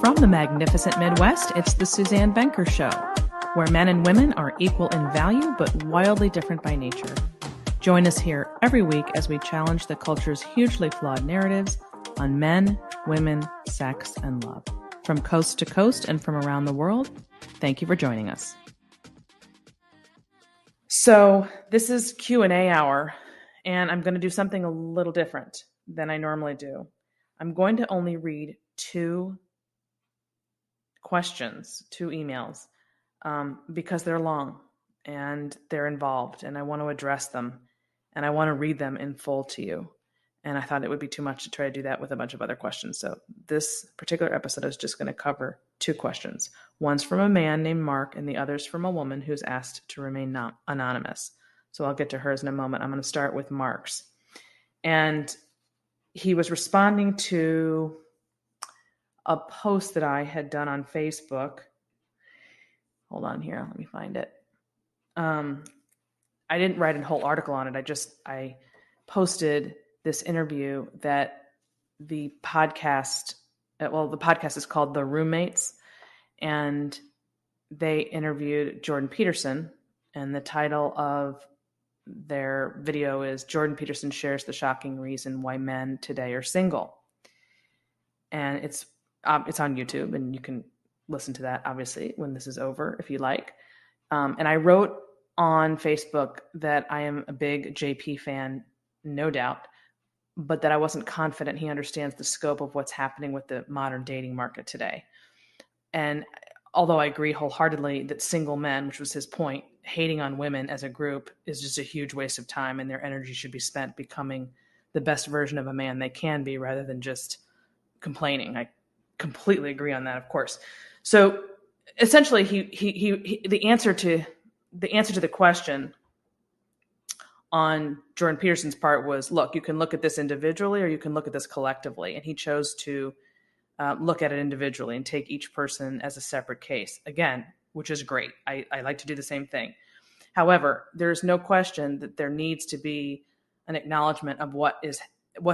From the magnificent Midwest, it's the Suzanne Venker Show, where men and women are equal in value but wildly different by nature. Join us here every week as we challenge the culture's hugely flawed narratives on men, women, sex, and love. From coast to coast and from around the world, thank you for joining us. So this is Q&A hour, and I'm going to do something a little different than I normally do. I'm going to only read two questions, two emails, because they're long and they're involved, and I want to address them, and I want to read them in full to you. And I thought it would be too much to try to do that with a bunch of other questions. So this particular episode is just going to cover two questions. One's from a man named Mark, and the other's from a woman who's asked to remain anonymous. So I'll get to hers in a moment. I'm going to start with Mark's. And he was responding to a post that I had done on Facebook. Hold on here. Let me find it. I didn't write a whole article on it. I posted this interview that the podcast is called The Roommates, and they interviewed Jordan Peterson, and the title of their video is Jordan Peterson Shares the Shocking Reason Why Men Today Are Single. And it's on YouTube, and you can listen to that, obviously, when this is over, if you like. And I wrote on Facebook that I am a big JP fan, no doubt, but that I wasn't confident he understands the scope of what's happening with the modern dating market today. And although I agree wholeheartedly that single men, which was his point, hating on women as a group is just a huge waste of time, and their energy should be spent becoming the best version of a man they can be rather than just complaining. I completely agree on that, of course. So essentially, the answer to the question on Jordan Peterson's part was, look, you can look at this individually or you can look at this collectively. And he chose to look at it individually and take each person as a separate case, again, which is great. I like to do the same thing. However, there's no question that there needs to be an acknowledgement of what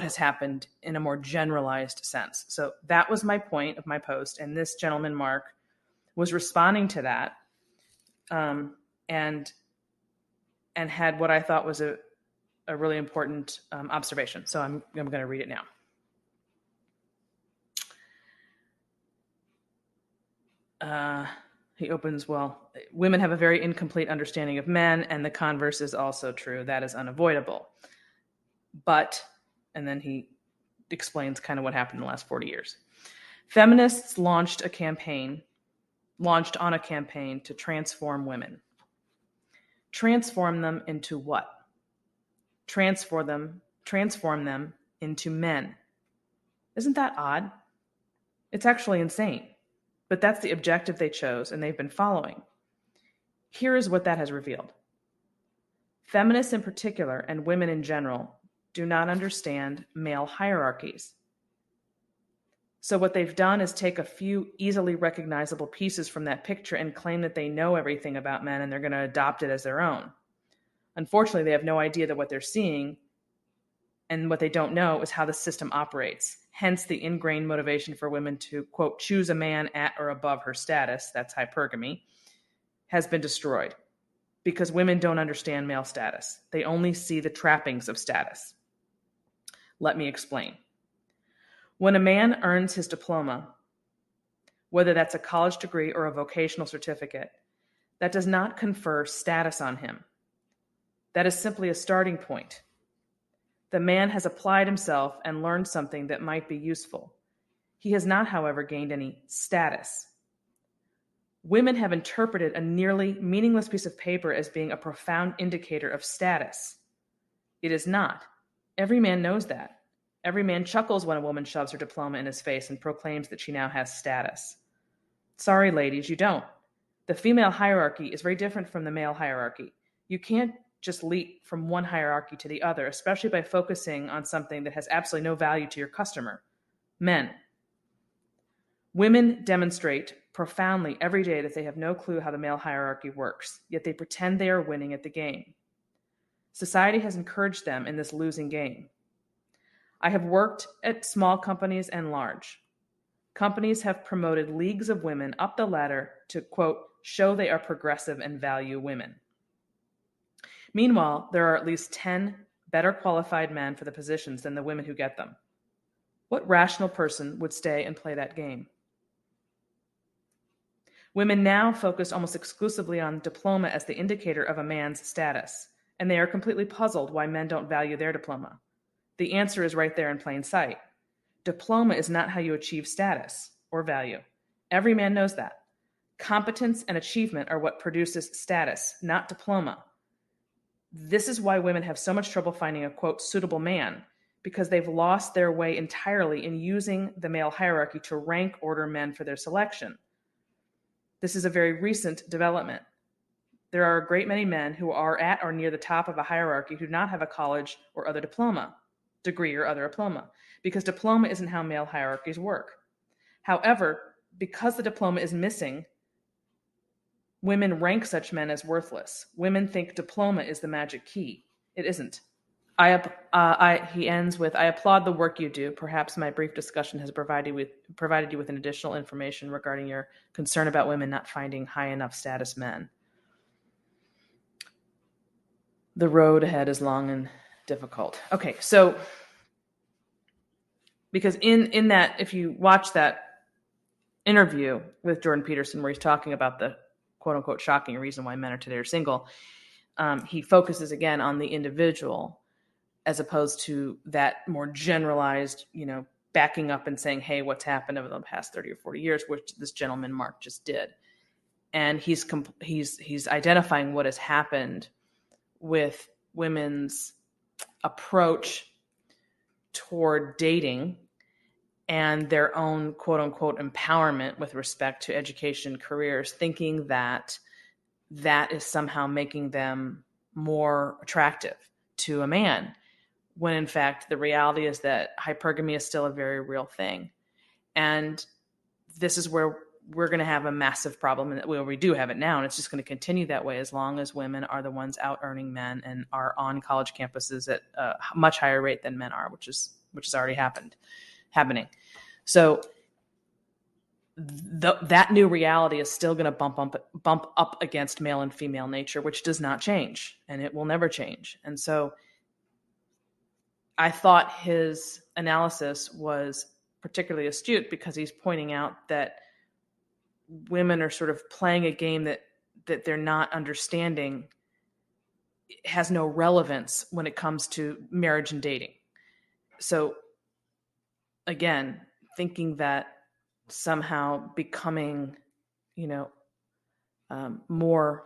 has happened in a more generalized sense. So that was my point of my post. And this gentleman, Mark, was responding to that and had what I thought was a really important observation. So I'm going to read it now. He opens, well, women have a very incomplete understanding of men, and the converse is also true. That is unavoidable. But, and then he explains kind of what happened in the last 40 years. Feminists launched on a campaign to transform women. Transform them into what? Transform them into men. Isn't that odd? It's actually insane. But that's the objective they chose, and they've been following. Here is what that has revealed. Feminists in particular, and women in general, do not understand male hierarchies. So what they've done is take a few easily recognizable pieces from that picture and claim that they know everything about men and they're going to adopt it as their own. Unfortunately, they have no idea that what they're seeing and what they don't know is how the system operates. Hence the ingrained motivation for women to, quote, choose a man at or above her status, that's hypergamy, has been destroyed because women don't understand male status. They only see the trappings of status. Let me explain. When a man earns his diploma, whether that's a college degree or a vocational certificate, that does not confer status on him. That is simply a starting point. The man has applied himself and learned something that might be useful. He has not, however, gained any status. Women have interpreted a nearly meaningless piece of paper as being a profound indicator of status. It is not. Every man knows that. Every man chuckles when a woman shoves her diploma in his face and proclaims that she now has status. Sorry, ladies, you don't. The female hierarchy is very different from the male hierarchy. You can't just leap from one hierarchy to the other, especially by focusing on something that has absolutely no value to your customer. Men. Women demonstrate profoundly every day that they have no clue how the male hierarchy works, yet they pretend they are winning at the game. Society has encouraged them in this losing game. I have worked at small companies and large. Companies have promoted leagues of women up the ladder to, quote, show they are progressive and value women. Meanwhile, there are at least 10 better qualified men for the positions than the women who get them. What rational person would stay and play that game? Women now focus almost exclusively on diploma as the indicator of a man's status, and they are completely puzzled why men don't value their diploma. The answer is right there in plain sight. Diploma is not how you achieve status or value. Every man knows that. Competence and achievement are what produces status, not diploma. This is why women have so much trouble finding a, quote, suitable man, because they've lost their way entirely in using the male hierarchy to rank order men for their selection. This is a very recent development. There are a great many men who are at or near the top of a hierarchy who do not have a college or other degree or other diploma, because diploma isn't how male hierarchies work. However, because the diploma is missing, women rank such men as worthless. Women think diploma is the magic key. It isn't. He ends with, I applaud the work you do. Perhaps my brief discussion has provided you with an additional information regarding your concern about women not finding high enough status men. The road ahead is long and difficult. Okay, so because in that, if you watch that interview with Jordan Peterson where he's talking about the quote unquote shocking reason why men are today are single, he focuses again on the individual as opposed to that more generalized, backing up and saying, hey, what's happened over the past 30 or 40 years, which this gentleman, Mark, just did. And he's identifying what has happened with women's approach toward dating and their own quote unquote empowerment with respect to education, careers, thinking that that is somehow making them more attractive to a man, when in fact the reality is that hypergamy is still a very real thing. And this is where we're going to have a massive problem, and we do have it now, and it's just going to continue that way as long as women are the ones out earning men and are on college campuses at a much higher rate than men are, which is already happening. So that new reality is still going to bump up against male and female nature, which does not change, and it will never change. And so I thought his analysis was particularly astute because he's pointing out that women are sort of playing a game that they're not understanding. It has no relevance when it comes to marriage and dating. So again, thinking that somehow becoming, more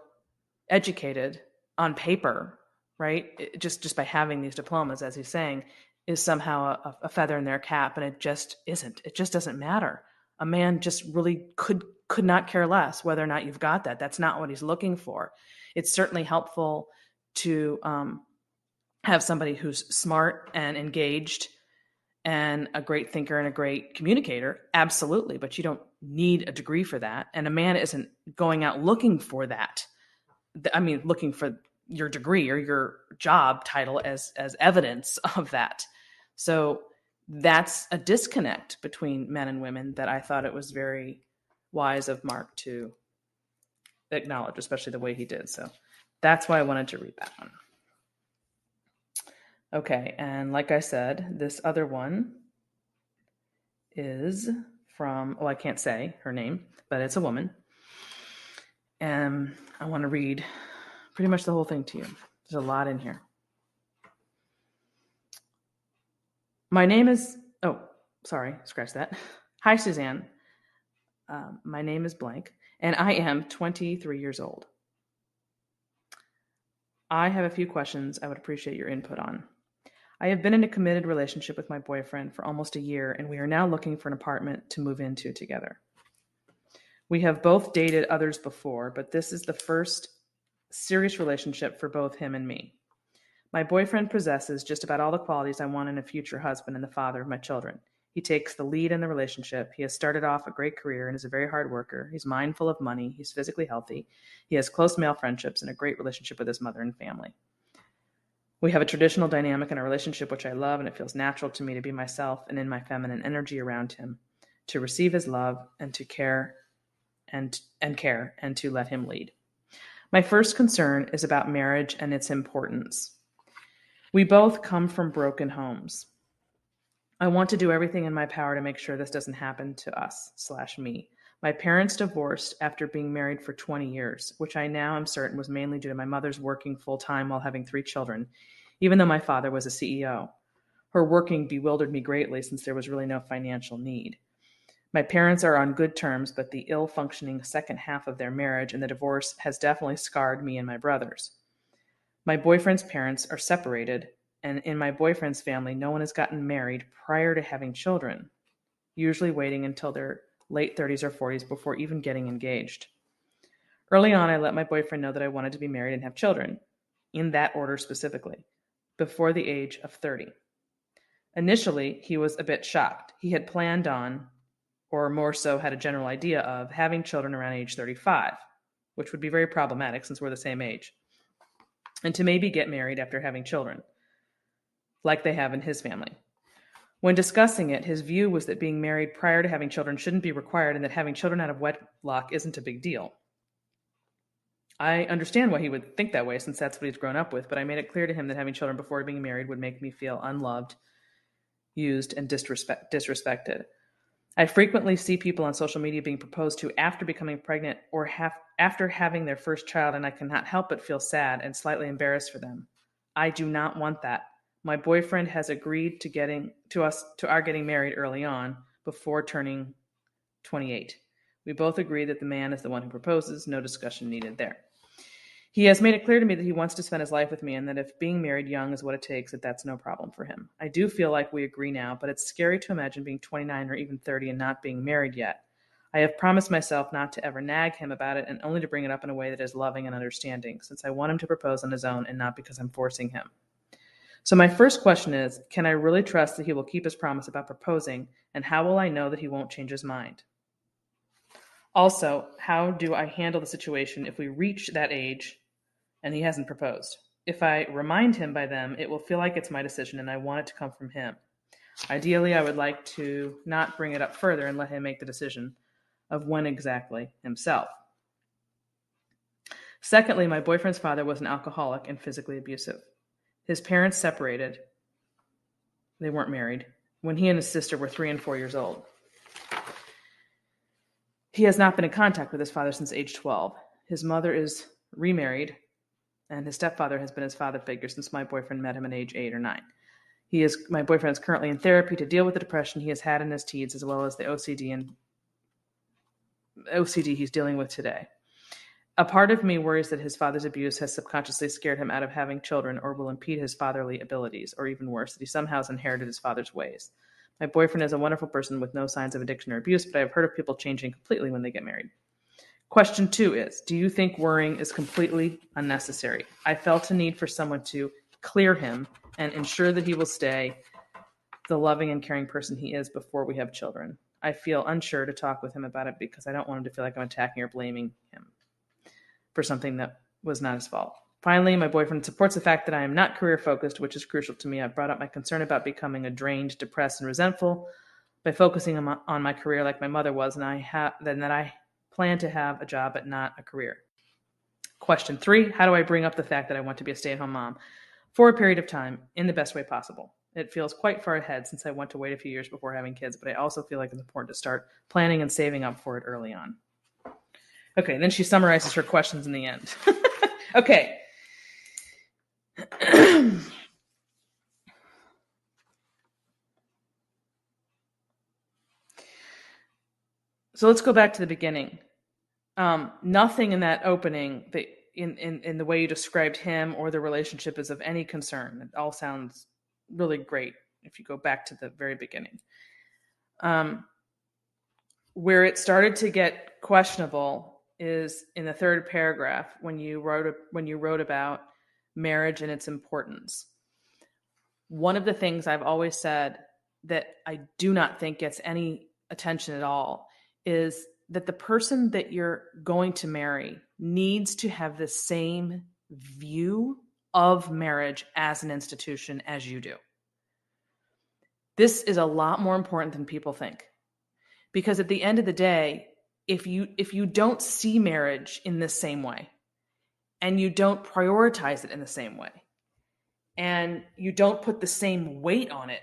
educated on paper, right? Just by having these diplomas, as he's saying, is somehow a feather in their cap. And it just isn't. It just doesn't matter. A man just really could not care less whether or not you've got that. That's not what he's looking for. It's certainly helpful to have somebody who's smart and engaged and a great thinker and a great communicator. Absolutely. But you don't need a degree for that. And a man isn't going out looking for that. I mean, looking for your degree or your job title as evidence of that. So that's a disconnect between men and women that I thought it was very wise of Mark to acknowledge, especially the way he did. So that's why I wanted to read that one. Okay, and like I said, this other one is from, I can't say her name, but it's a woman. And I want to read pretty much the whole thing to you. There's a lot in here. My name is, scratch that. Hi, Suzanne. My name is blank, and I am 23 years old. I have a few questions I would appreciate your input on. I have been in a committed relationship with my boyfriend for almost a year, and we are now looking for an apartment to move into together. We have both dated others before, but this is the first serious relationship for both him and me. My boyfriend possesses just about all the qualities I want in a future husband and the father of my children. He takes the lead in the relationship. He has started off a great career and is a very hard worker. He's mindful of money. He's physically healthy. He has close male friendships and a great relationship with his mother and family. We have a traditional dynamic in our relationship, which I love, and it feels natural to me to be myself and in my feminine energy around him. to receive his love and to care and to let him lead. My first concern is about marriage and its importance. We both come from broken homes. I want to do everything in my power to make sure this doesn't happen to us/me. My parents divorced after being married for 20 years, which I now am certain was mainly due to my mother's working full-time while having 3 children, even though my father was a CEO. Her working bewildered me greatly since there was really no financial need. My parents are on good terms, but the ill-functioning second half of their marriage and the divorce has definitely scarred me and my brothers. My boyfriend's parents are separated, and in my boyfriend's family, no one has gotten married prior to having children, usually waiting until their late 30s or 40s before even getting engaged. Early on, I let my boyfriend know that I wanted to be married and have children, in that order specifically, before the age of 30. Initially, he was a bit shocked. He had planned on, or more so had a general idea of, having children around age 35, which would be very problematic since we're the same age, and to maybe get married after having children, like they have in his family. When discussing it, his view was that being married prior to having children shouldn't be required and that having children out of wedlock isn't a big deal. I understand why he would think that way since that's what he's grown up with, but I made it clear to him that having children before being married would make me feel unloved, used, and disrespected. I frequently see people on social media being proposed to after becoming pregnant or after having their first child, and I cannot help but feel sad and slightly embarrassed for them. I do not want that. My boyfriend has agreed to our getting married early on, before turning 28. We both agree that the man is the one who proposes, no discussion needed there. He has made it clear to me that he wants to spend his life with me and that if being married young is what it takes, that's no problem for him. I do feel like we agree now, but it's scary to imagine being 29 or even 30 and not being married yet. I have promised myself not to ever nag him about it and only to bring it up in a way that is loving and understanding, since I want him to propose on his own and not because I'm forcing him. So my first question is, can I really trust that he will keep his promise about proposing, and how will I know that he won't change his mind? Also, how do I handle the situation if we reach that age and he hasn't proposed? If I remind him by then, it will feel like it's my decision and I want it to come from him. Ideally, I would like to not bring it up further and let him make the decision of when exactly himself. Secondly, my boyfriend's father was an alcoholic and physically abusive. His parents separated. They weren't married when he and his sister were 3 and 4 years old. He has not been in contact with his father since age 12. His mother is remarried, and his stepfather has been his father figure since my boyfriend met him at age 8 or 9. My boyfriend is currently in therapy to deal with the depression he has had in his teens, as well as the OCD he's dealing with today. A part of me worries that his father's abuse has subconsciously scared him out of having children or will impede his fatherly abilities, or even worse, that he somehow has inherited his father's ways. My boyfriend is a wonderful person with no signs of addiction or abuse, but I have heard of people changing completely when they get married. Question 2 is, do you think worrying is completely unnecessary? I felt a need for someone to clear him and ensure that he will stay the loving and caring person he is before we have children. I feel unsure to talk with him about it because I don't want him to feel like I'm attacking or blaming him for something that was not his fault. Finally, my boyfriend supports the fact that I am not career-focused, which is crucial to me. I've brought up my concern about becoming drained, depressed, and resentful by focusing on my career like my mother was, and that I plan to have a job but not a career. Question 3, how do I bring up the fact that I want to be a stay-at-home mom for a period of time in the best way possible? It feels quite far ahead since I want to wait a few years before having kids, but I also feel like it's important to start planning and saving up for it early on. Okay, then she summarizes her questions in the end. Okay. So let's go back to the beginning. Nothing in that opening, in the way you described him or the relationship, is of any concern. It all sounds really great if you go back to the very beginning. Where it started to get questionable is in the third paragraph when you wrote about marriage and its importance. One of the things I've always said that I do not think gets any attention at all is that the person that you're going to marry needs to have the same view of marriage as an institution as you do. This is a lot more important than people think. Because at the end of the day, if you don't see marriage in the same way, and you don't prioritize it in the same way, and you don't put the same weight on it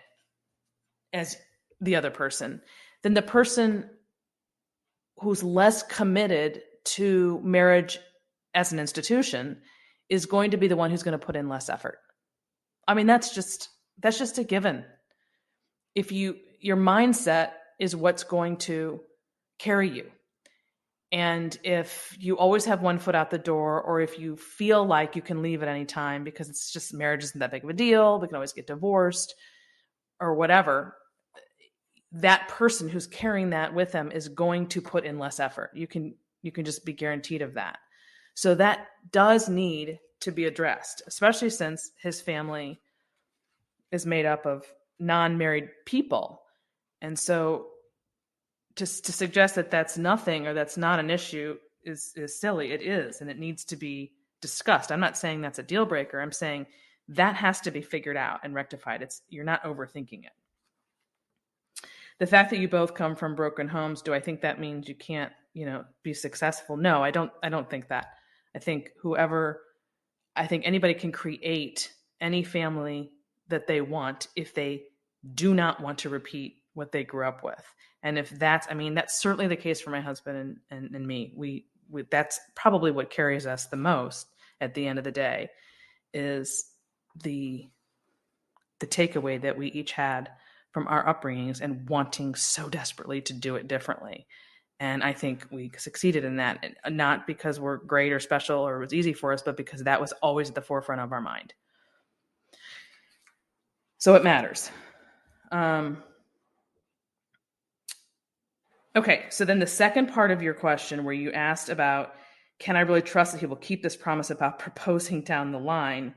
as the other person, then the person who's less committed to marriage as an institution is going to be the one who's going to put in less effort. I mean, that's just a given. If your mindset is what's going to carry you. And if you always have one foot out the door, or if you feel like you can leave at any time because it's just marriage isn't that big of a deal, we can always get divorced or whatever, that person who's carrying that with them is going to put in less effort. You can just be guaranteed of that. So that does need to be addressed, especially since his family is made up of non-married people. And so to suggest that that's nothing or that's not an issue is silly. It is, and it needs to be discussed. I'm not saying that's a deal breaker. I'm saying that has to be figured out and rectified. You're not overthinking it. The fact that you both come from broken homes, do I think that means you can't, be successful? No, I don't think that. I think anybody can create any family that they want if they do not want to repeat what they grew up with. And if that's certainly the case for my husband and me. We that's probably what carries us the most at the end of the day, is the takeaway that we each had from our upbringings and wanting so desperately to do it differently. And I think we succeeded in that, not because we're great or special or it was easy for us, but because that was always at the forefront of our mind. So it matters. Okay, so then the second part of your question, where you asked about, can I really trust that he will keep this promise about proposing down the line?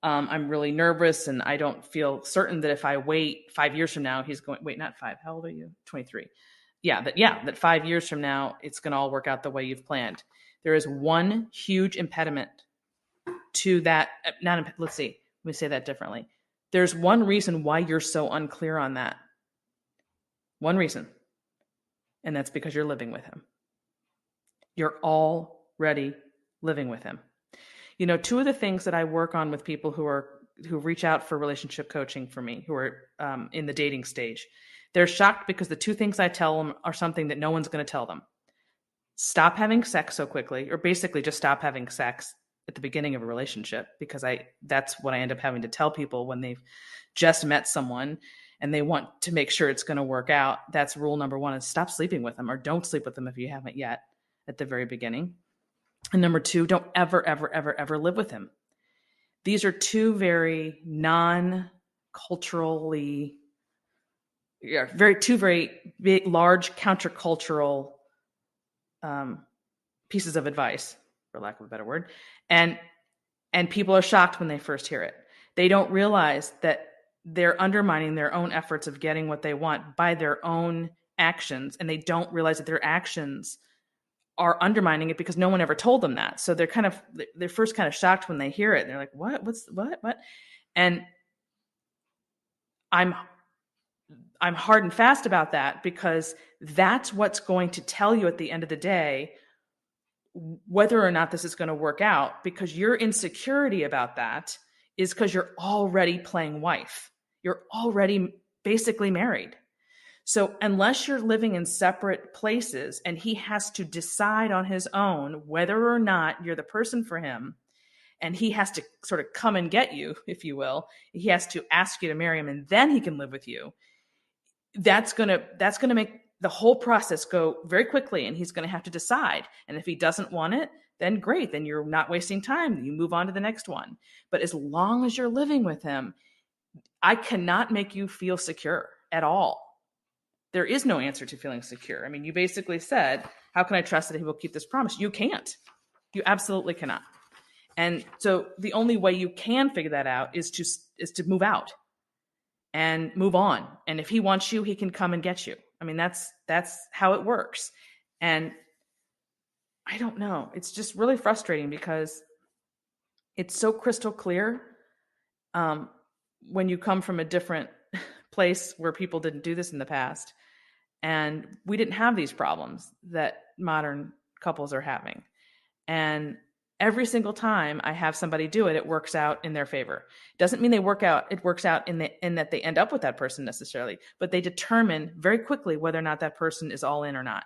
I'm really nervous, and I don't feel certain that if I wait 5 years from now, he's going, wait, not 5. How old are you? 23. That 5 years from now, it's going to all work out the way you've planned. There is one huge impediment to that. Let's see. Let me say that differently. There's one reason why you're so unclear on that. One reason. And that's because you're living with him. You're already living with him. Two of the things that I work on with people who reach out for relationship coaching for me, who are in the dating stage, they're shocked because the two things I tell them are something that no one's going to tell them. Stop having sex so quickly, or basically just stop having sex at the beginning of a relationship, because that's what I end up having to tell people when they've just met someone and they want to make sure it's going to work out. That's rule number one, is stop sleeping with them, or don't sleep with them if you haven't yet at the very beginning. And number two, don't ever, ever, ever, ever live with him. These are two very non-culturally, two very big, large countercultural pieces of advice, for lack of a better word. And people are shocked when they first hear it. They don't realize that they're undermining their own efforts of getting what they want by their own actions. And they don't realize that their actions are undermining it because no one ever told them that. So they're first kind of shocked when they hear it. And they're like, what? And I'm hard and fast about that, because that's what's going to tell you at the end of the day whether or not this is going to work out, because your insecurity about that is because you're already playing wife. You're already basically married. So unless you're living in separate places and he has to decide on his own whether or not you're the person for him, and he has to sort of come and get you, if you will, he has to ask you to marry him and then he can live with you, that's going to make the whole process go very quickly, and he's going to have to decide. And if he doesn't want it, then great, then you're not wasting time. You move on to the next one. But as long as you're living with him, I cannot make you feel secure at all. There is no answer to feeling secure. I mean, you basically said, how can I trust that he will keep this promise? You can't. You absolutely cannot. And so the only way you can figure that out is to move out and move on. And if he wants you, he can come and get you. I mean, that's how it works. And I don't know. It's just really frustrating because it's so crystal clear when you come from a different place where people didn't do this in the past. And we didn't have these problems that modern couples are having. And every single time I have somebody do it, it works out in their favor. It doesn't mean it works out in that they end up with that person necessarily, but they determine very quickly whether or not that person is all in or not.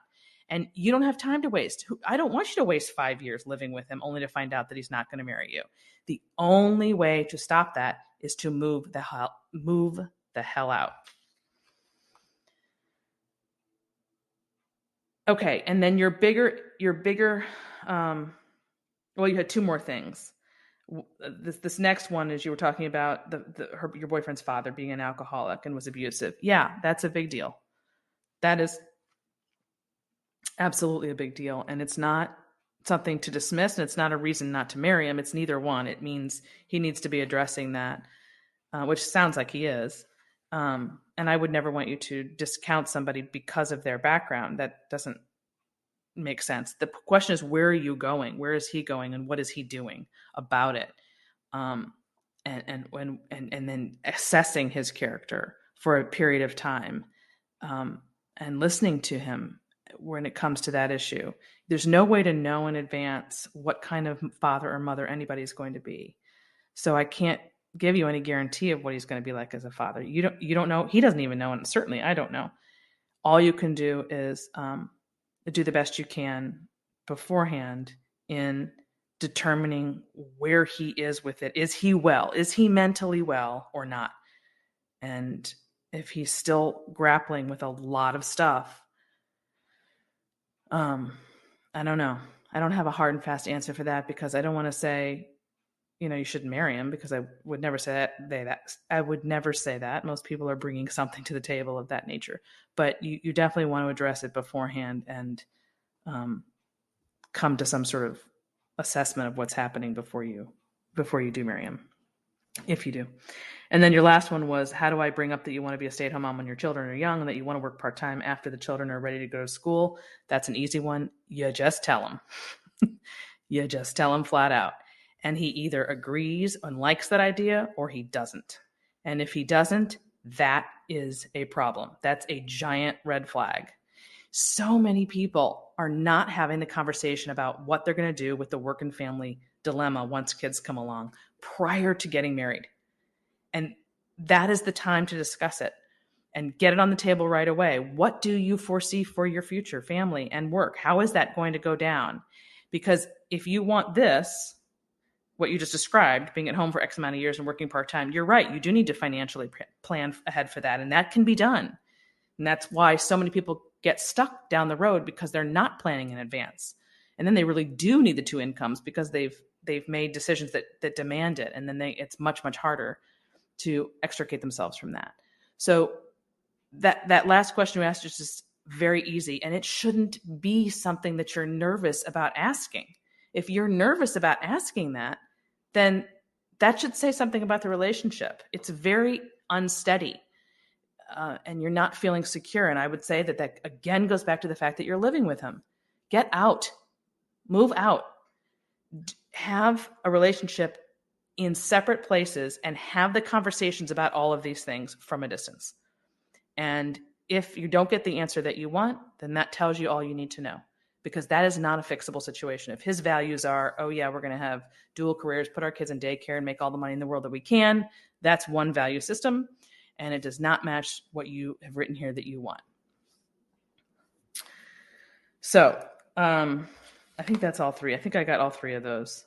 And you don't have time to waste. I don't want you to waste 5 years living with him only to find out that he's not going to marry you. The only way to stop that is to move the hell out. Okay, and then your bigger. Well, you had two more things. This next one is you were talking about your boyfriend's father being an alcoholic and was abusive. Yeah, that's a big deal. That is absolutely a big deal, and it's not something to dismiss, and it's not a reason not to marry him. It's neither one. It means he needs to be addressing that, which sounds like he is. And I would never want you to discount somebody because of their background. That doesn't make sense. The question is, where are you going? Where is he going? And what is he doing about it? And then assessing his character for a period of time, and listening to him when it comes to that issue. There's no way to know in advance what kind of father or mother anybody's going to be. So I can't give you any guarantee of what he's going to be like as a father. You don't know. He doesn't even know. And certainly I don't know. All you can do is do the best you can beforehand in determining where he is with it. Is he well? Is he mentally well or not? And if he's still grappling with a lot of stuff, I don't know. I don't have a hard and fast answer for that, because I don't want to say, you shouldn't marry him, because I would never say that. I would never say that. Most people are bringing something to the table of that nature, but you definitely want to address it beforehand and come to some sort of assessment of what's happening before you do marry him, if you do. And then your last one was, how do I bring up that you want to be a stay-at-home mom when your children are young and that you want to work part-time after the children are ready to go to school? That's an easy one. You just tell them. You just tell him flat out. And he either agrees and likes that idea or he doesn't. And if he doesn't, that is a problem. That's a giant red flag. So many people are not having the conversation about what they're going to do with the work and family dilemma once kids come along prior to getting married. And that is the time to discuss it and get it on the table right away. What do you foresee for your future family and work? How is that going to go down? Because if you want this, what you just described, being at home for X amount of years and working part-time, you're right. You do need to financially plan ahead for that. And that can be done. And that's why so many people get stuck down the road, because they're not planning in advance. And then they really do need the two incomes because they've made decisions that demand it. And then it's much, much harder to extricate themselves from that. So that last question you asked is just very easy. And it shouldn't be something that you're nervous about asking. If you're nervous about asking that, then that should say something about the relationship. It's very unsteady, and you're not feeling secure. And I would say that again goes back to the fact that you're living with him. Get out, move out, have a relationship in separate places and have the conversations about all of these things from a distance. And if you don't get the answer that you want, then that tells you all you need to know. Because that is not a fixable situation. If his values are, oh yeah, we're going to have dual careers, put our kids in daycare and make all the money in the world that we can, that's one value system. And it does not match what you have written here that you want. So I think that's all three. I think I got all three of those.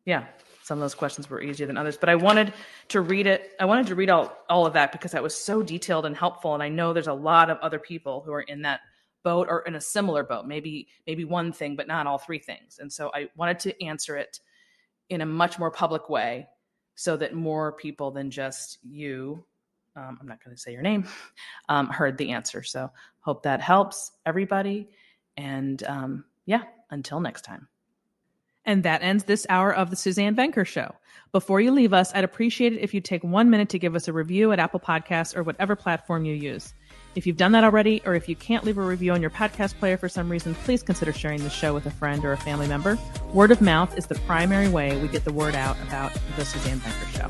Yeah, some of those questions were easier than others, but I wanted to read it. I wanted to read all of that because that was so detailed and helpful. And I know there's a lot of other people who are in that boat or in a similar boat, maybe one thing, but not all three things. And so I wanted to answer it in a much more public way so that more people than just you, I'm not going to say your name, heard the answer. So hope that helps everybody. And until next time. And that ends this hour of the Suzanne Venker Show. Before you leave us, I'd appreciate it if you'd take 1 minute to give us a review at Apple Podcasts or whatever platform you use. If you've done that already, or if you can't leave a review on your podcast player for some reason, please consider sharing the show with a friend or a family member. Word of mouth is the primary way we get the word out about the Suzanne Venker Show.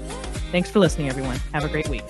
Thanks for listening, everyone. Have a great week.